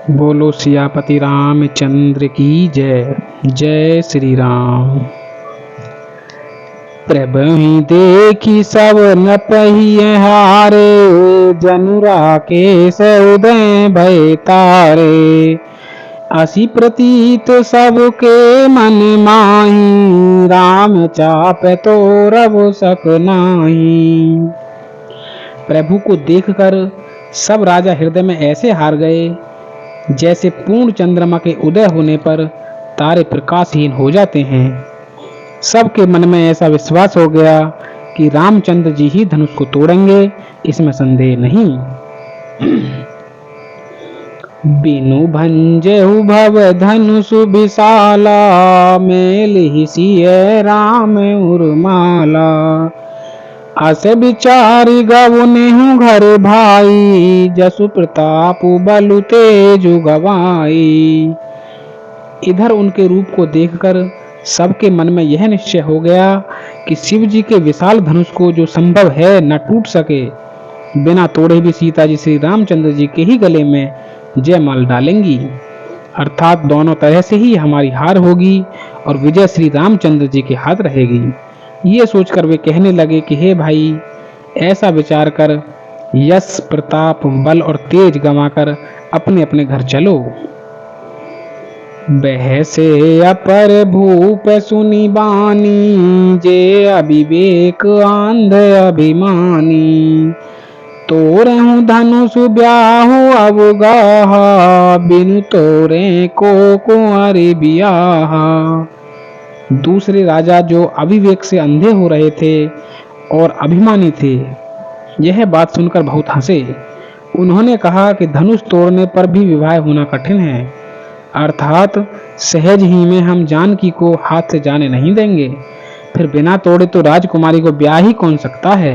बोलो सियापति रामचंद्र की जय। जय श्री राम। प्रभु देखी सब न पहिए हारे, जनु राकेश उदय भय तारे। असी प्रतीत सबके मन माही, राम चाप तो रब सक नाही। प्रभु को देखकर सब राजा हृदय में ऐसे हार गए जैसे पूर्ण चंद्रमा के उदय होने पर तारे प्रकाशहीन हो जाते हैं। सबके मन में ऐसा विश्वास हो गया कि रामचंद्र जी ही धनुष को तोड़ेंगे, इसमें संदेह नहीं। बिनु भंजेहु भव धनुष विशाला, मेल ही सिय राम उर्माला। अस विचारी गवनेहु घर भाई, जसु प्रताप बलु तेजु गवाई। इधर उनके रूप को देखकर सबके मन में यह निश्चय हो गया कि शिव जी के विशाल धनुष को जो संभव है न टूट सके, बिना तोड़े भी सीता जी श्री रामचंद्र जी के ही गले में जयमाल डालेंगी, अर्थात दोनों तरह से ही हमारी हार होगी और विजय श्री रामचंद्र जी के हाथ रहेगी। ये सोचकर वे कहने लगे कि हे भाई, ऐसा विचार कर यश प्रताप बल और तेज गंवाकर अपने अपने घर चलो। बहसे अपर भूप सुनी बानी, जे अविवेक आंध अभिमानी। तोरहु धनुष ब्याहु अवगाहा, बिनु तोरे को कुंवारी बियाहा। दूसरे राजा जो अविवेक से अंधे हो रहे थे और अभिमानी थे, यह बात सुनकर बहुत हंसे। उन्होंने कहा कि धनुष तोड़ने पर भी विवाह होना कठिन है, अर्थात सहज ही में हम जानकी को हाथ से जाने नहीं देंगे, फिर बिना तोड़े तो राजकुमारी को ब्याह ही कौन सकता है।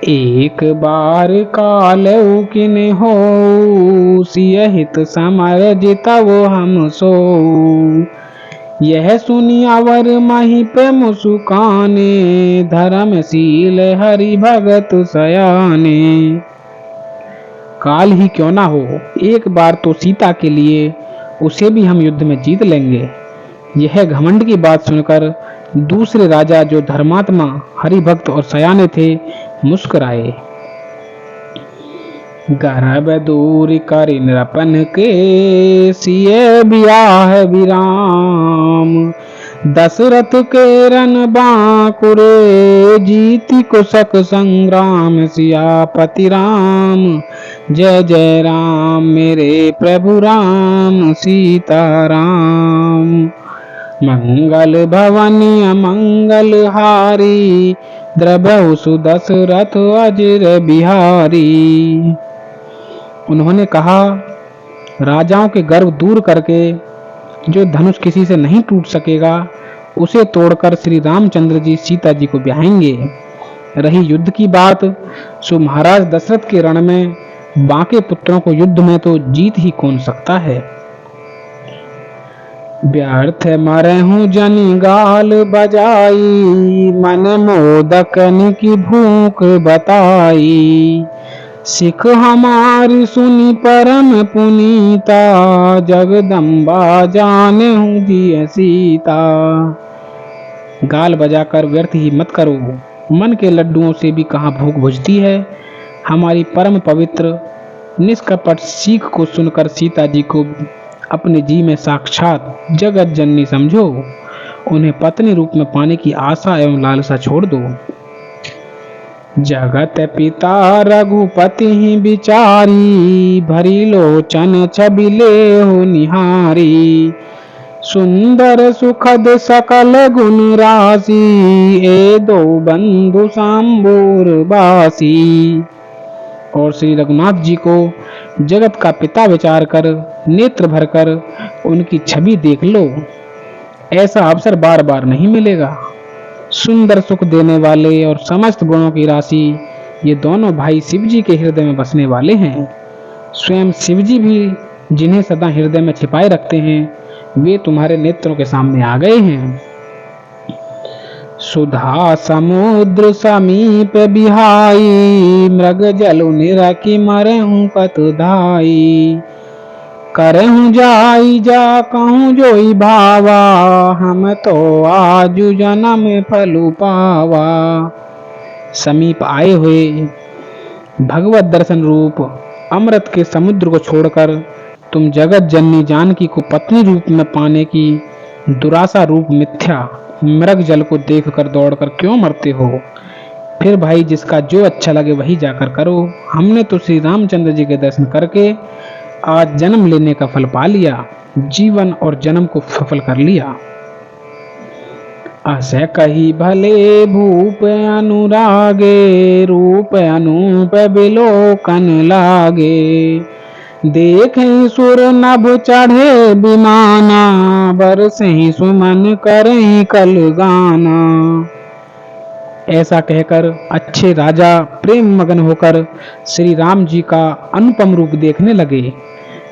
एक बार काल किने हो, सियहित समर जितवो हम सो। यह सुनी अवर मही पे मुसुकाने, धर्मशील हरि भगत सयाने। काल ही क्यों ना हो, एक बार तो सीता के लिए उसे भी हम युद्ध में जीत लेंगे। यह घमंड की बात सुनकर दूसरे राजा जो धर्मात्मा हरि भक्त और सयाने थे, मुस्कुराए। गर्भ दूर कर नृपन के, सिय बियाह विराम। दशरथ के रन बांकुरे, जीति कुशक संग्राम। सियापति राम जय जय राम, मेरे प्रभु राम सीता राम। मंगल भवनी अमंगल हारी, द्रभु सुदशरथ अजर बिहारी। उन्होंने कहा, राजाओं के गर्व दूर करके जो धनुष किसी से नहीं टूट सकेगा, उसे तोड़कर श्री रामचंद्र जी सीता जी को ब्याहेंगे। रही युद्ध की बात, सो महाराज दशरथ के रण में बाके पुत्रों को युद्ध में तो जीत ही कौन सकता है। व्यर्थ मरहु जनि गाल बजाई, मन मोदकन की भूख बताई। सिख हमारी सुनी परम पुनीता, जगदम्बा जानहु जिय सीता। गाल बजाकर व्यर्थ ही मत करो, मन के लड्डुओं से भी कहाँ भूख बुझती है। हमारी परम पवित्र निष्कपट सीख को सुनकर सीता जी को अपने जी में साक्षात जगत जननी समझो। उन्हें पत्नी रूप में पाने की आशा एवं लालसा छोड़ दो। जगत पिता रघुपति ही विचारी, भरी लोचन छबिले हो निहारी। सुंदर सुखद सकल गुण राशि, ए दो बंधु सांबूर बासी। और श्री रघुनाथ जी को जगत का पिता विचार कर नेत्र भरकर उनकी छवि देख लो। ऐसा अवसर बार बार नहीं मिलेगा। सुंदर सुख देने वाले और समस्त गुणों की राशि ये दोनों भाई शिव जी के हृदय में बसने वाले हैं। स्वयं शिव जी भी जिन्हें सदा हृदय में छिपाए रखते हैं, वे तुम्हारे नेत्रों के सामने आ गए हैं। सुधा समुद्र समीप बिहाई, मृग जलु निरखी मरहु कत धाई। करहूँ जाई जा कहूँ जोई भावा, हम तो आजु जन्म फलु पावा। समीप आए हुए भगवत दर्शन रूप अमृत के समुद्र को छोड़कर तुम जगत जननी जानकी को पत्नी रूप में पाने की दुरासा रूप मिथ्या मृग जल को देखकर दौड़कर क्यों मरते हो? फिर भाई जिसका जो अच्छा लगे वही जाकर करो। हमने तो श्री रामचंद्र जी के दर्शन करके आज जन्म लेने का फल पा लिया, जीवन और जन्म को सफल कर लिया। अस कही भले भूप अनुरागे, रूप अनूप बिलोकन लागे। देखें सुर नभ चढ़े विमाना, बरसें सुमन करें कल गाना। ऐसा कहकर अच्छे राजा प्रेम मगन होकर श्री राम जी का अनुपम रूप देखने लगे।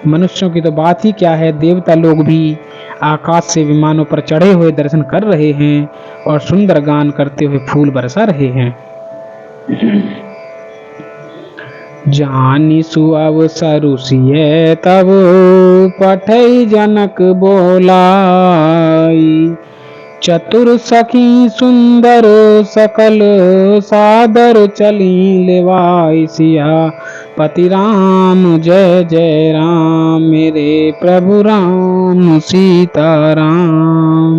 मनुष्यों की तो बात ही क्या है, देवता लोग भी आकाश से विमानों पर चढ़े हुए दर्शन कर रहे हैं और सुंदर गान करते हुए फूल बरसा रहे हैं। जानी सुअवसरु सिय तब पठै जनक बोलाई। चतुर सखी सुंदर सकल सादर चली लेवाई। सिया पति राम जय जय राम, मेरे प्रभु राम सीताराम।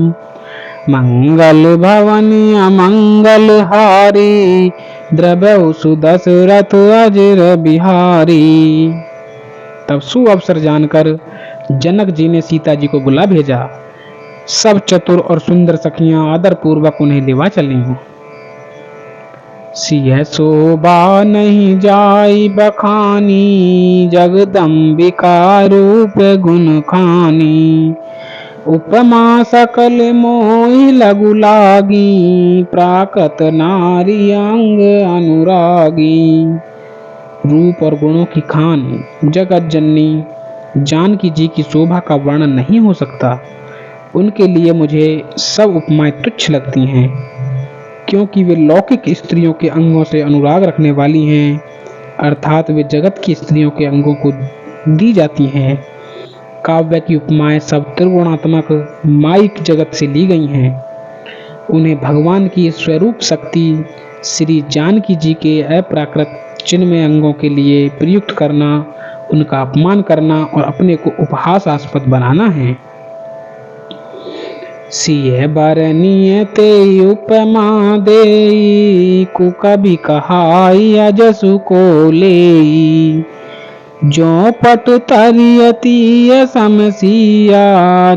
मंगल भवन अमंगल हारी, द्रव्यौ सुदशरथ अजर बिहारी। तब सुअवसर जानकर जनक जी ने सीता जी को बुला भेजा। सब चतुर और सुंदर सखियां आदर पूर्वक उन्हें लेवा चली। सिय शोभा नहीं जाई बखानी, जगदम्बिका रूप गुण खानी। उपमा सकल मोहि लगु लागी, प्राकृत नारी अंग अनुरागी। रूप और गुणों की खान जगत जननी जानकी जी की शोभा का वर्णन नहीं हो सकता। उनके लिए मुझे सब उपमाएं तुच्छ लगती हैं, क्योंकि वे लौकिक स्त्रियों के अंगों से अनुराग रखने वाली हैं, अर्थात वे जगत की स्त्रियों के अंगों को दी जाती हैं। काव्य की उपमाएं सब त्रिगुणात्मक माइक जगत से ली गई हैं। उन्हें भगवान की स्वरूप शक्ति श्री जानकी जी के अप्राकृत चिन्मय अंगों के लिए प्रयुक्त करना, उनका अपमान करना और अपने को उपहासास्पद बनाना है। सिय बरनीय ते उपमा देई, कुकबि कहाई अजसु को लेई। जो पट तरियती समसिया,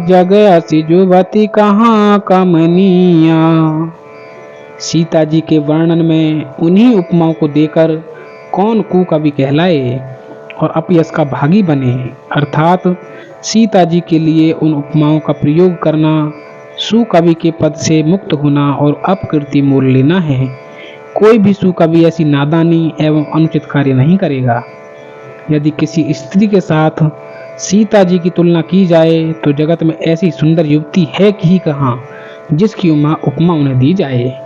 जग असि जुवती कहाँ कमनिया। सीता जी के वर्णन में उन्हीं उपमाओं को देकर कौन कुकवि कहलाए और अपयश का भागी बने, अर्थात सीता जी के लिए उन उपमाओं का प्रयोग करना सुकवि के पद से मुक्त होना और अपकीर्ति मोल लेना है। कोई भी सुकवि ऐसी नादानी एवं अनुचित कार्य नहीं करेगा। यदि किसी स्त्री के साथ सीता जी की तुलना की जाए तो जगत में ऐसी सुंदर युवती है कि कहाँ जिसकी उपमा उन्हें दी जाए।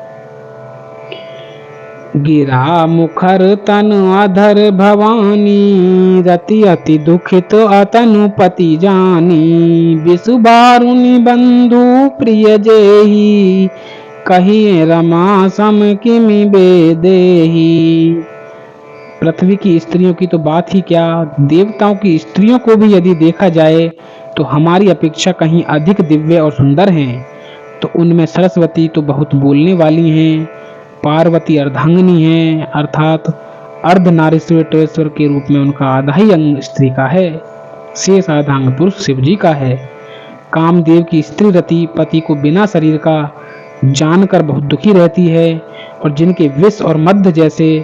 गिरा मुखर तन अधर भवानी, रति अति दुखित अतनु पति जानी। विषुबारुनि बंधु प्रिय जेहि, कहिए रमा सम किमि बेदेहि। पृथ्वी की स्त्रियों की तो बात ही क्या, देवताओं की स्त्रियों को भी यदि देखा जाए तो हमारी अपेक्षा कहीं अधिक दिव्य और सुंदर हैं। तो उनमें सरस्वती तो बहुत बोलने वाली हैं, पार्वती अर्धांगिनी है, अर्थात अर्ध नारीश्वर के रूप में उनका आधा ही अंग स्त्री का है, शेष आधांग पुरुष शिव जी का है। कामदेव की स्त्री रति पति को बिना शरीर का जानकर बहुत दुखी रहती है, और जिनके विष और मध्य जैसे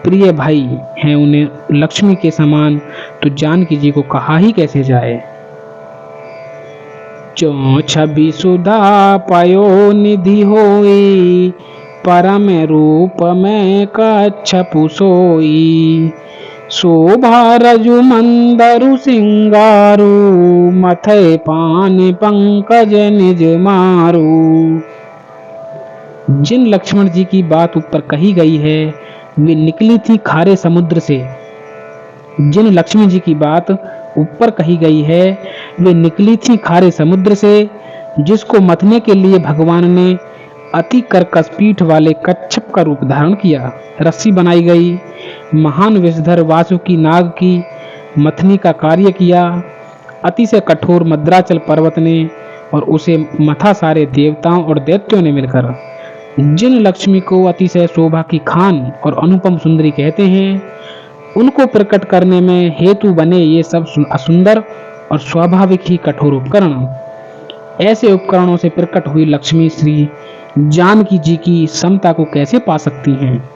प्रिय भाई हैं उन्हें लक्ष्मी के समान तो जानकी जी को कहा ही कैसे जाए। जो छवि सुधा पयो निधि होई, परम रूप में कच्छपु सोई। शोभा रजु मंदरु सिंगारू, मथै पान पंकज निज मारू। जिन लक्ष्मण जी की बात ऊपर कही गई है वे निकली थी खारे समुद्र से। जिन लक्ष्मी जी की बात ऊपर कही गई है वे निकली थी खारे समुद्र से, जिसको मथने के लिए भगवान ने अति कर्कश पीठ वाले कच्छप का रूप धारण किया। रस्सी बनाई गई, महान विषधर वासुकी नाग की मथनी का कार्य किया। अति से कठोर मद्राचल पर्वत ने और उसे मथा सारे देवताओं और दैत्यों ने मिलकर। जिन लक्ष्मी को अतिशय शोभा की खान और अनुपम सुंदरी कहते हैं, उनको प्रकट करने में हेतु बने ये सब असुंदर और स्वाभाविक ही कठोर उपकरण। ऐसे उपकरणों से प्रकट हुई लक्ष्मी श्री जानकी जी की समता को कैसे पा सकती हैं?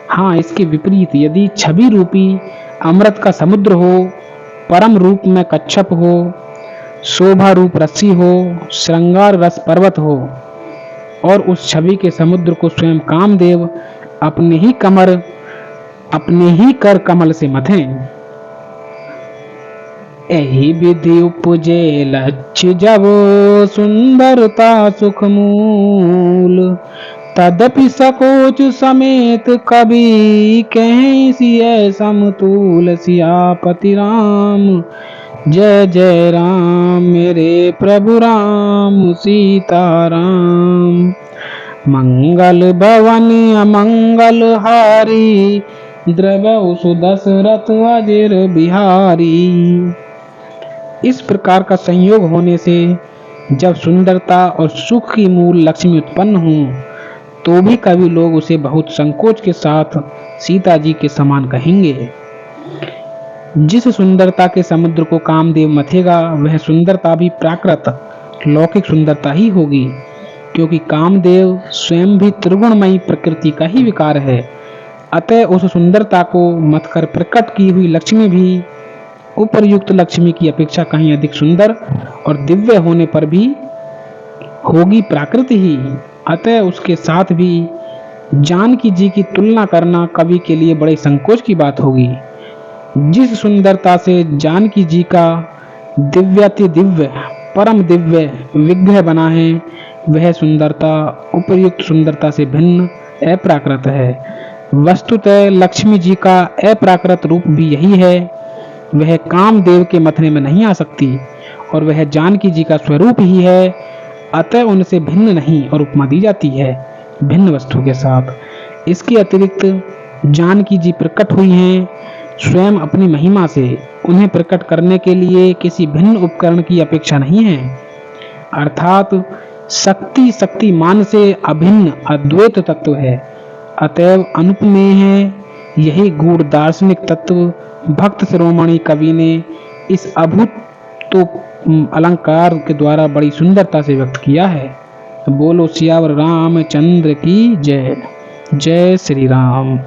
हाँ, इसके विपरीत यदि छवि रूपी अमृत का समुद्र हो, परम रूप में कच्छप हो, शोभा रूप रस्सी हो, श्रृंगार रस पर्वत हो और उस छवि के समुद्र को स्वयं कामदेव अपने ही कर कमल से मथें। एहि विधि उपजे लक्ष्य जब सुंदरता सुख मूल, तदपि सकोच समेत कभी कहीं सिय समतूल। सियापति राम जय जय राम, मेरे प्रभु राम सीताराम। मंगल भवन अमंगल हारी, द्रवहु सुदशरथ अजिर बिहारी। इस प्रकार का संयोग होने से जब सुंदरता और सुख की मूल लक्ष्मी उत्पन्न हो, तो भी कभी लोग उसे बहुत संकोच के साथ सीता जी के समान कहेंगे। जिस सुंदरता के समुद्र को कामदेव मथेगा, वह सुंदरता भी प्राकृत लौकिक सुंदरता ही होगी, क्योंकि कामदेव स्वयं भी त्रिगुणमयी प्रकृति का ही विकार है। अतः उस सुंदरता को मथकर प्रकट की हुई लक्ष्मी भी उपर्युक्त लक्ष्मी की अपेक्षा कहीं अधिक सुंदर और दिव्य होने पर भी होगी प्राकृत ही। अतः उसके साथ भी जानकी जी की तुलना करना कवि के लिए बड़े संकोच की बात होगी। जिस सुंदरता से जानकी जी का दिव्याति दिव्य परम दिव्य विग्रह बना है, वह सुंदरता उपर्युक्त सुंदरता से भिन्न अप्राकृत है। वस्तुतः लक्ष्मी जी का अप्राकृत रूप भी यही है। वह कामदेव के मथने में नहीं आ सकती और वह जानकी जी का स्वरूप ही है। अतः उनसे भिन्न नहीं और उपमा दी जाती है भिन्न वस्तु के साथ। इसके अतिरिक्त जानकी जी प्रकट हुई हैं स्वयं अपनी महिमा से। उन्हें प्रकट करने के लिए किसी भिन्न उपकरण की अपेक्षा नहीं है, अर्थात शक्ति मान से अभिन्न अद्वैत तत्व है। अतएव अनुपमेय है। यही गूढ़ दार्शनिक तत्व भक्त शिरोमणि कवि ने इस अभूत अलंकार के द्वारा बड़ी सुंदरता से व्यक्त किया है। बोलो सियावर रामचंद्र की जय। जय श्री राम।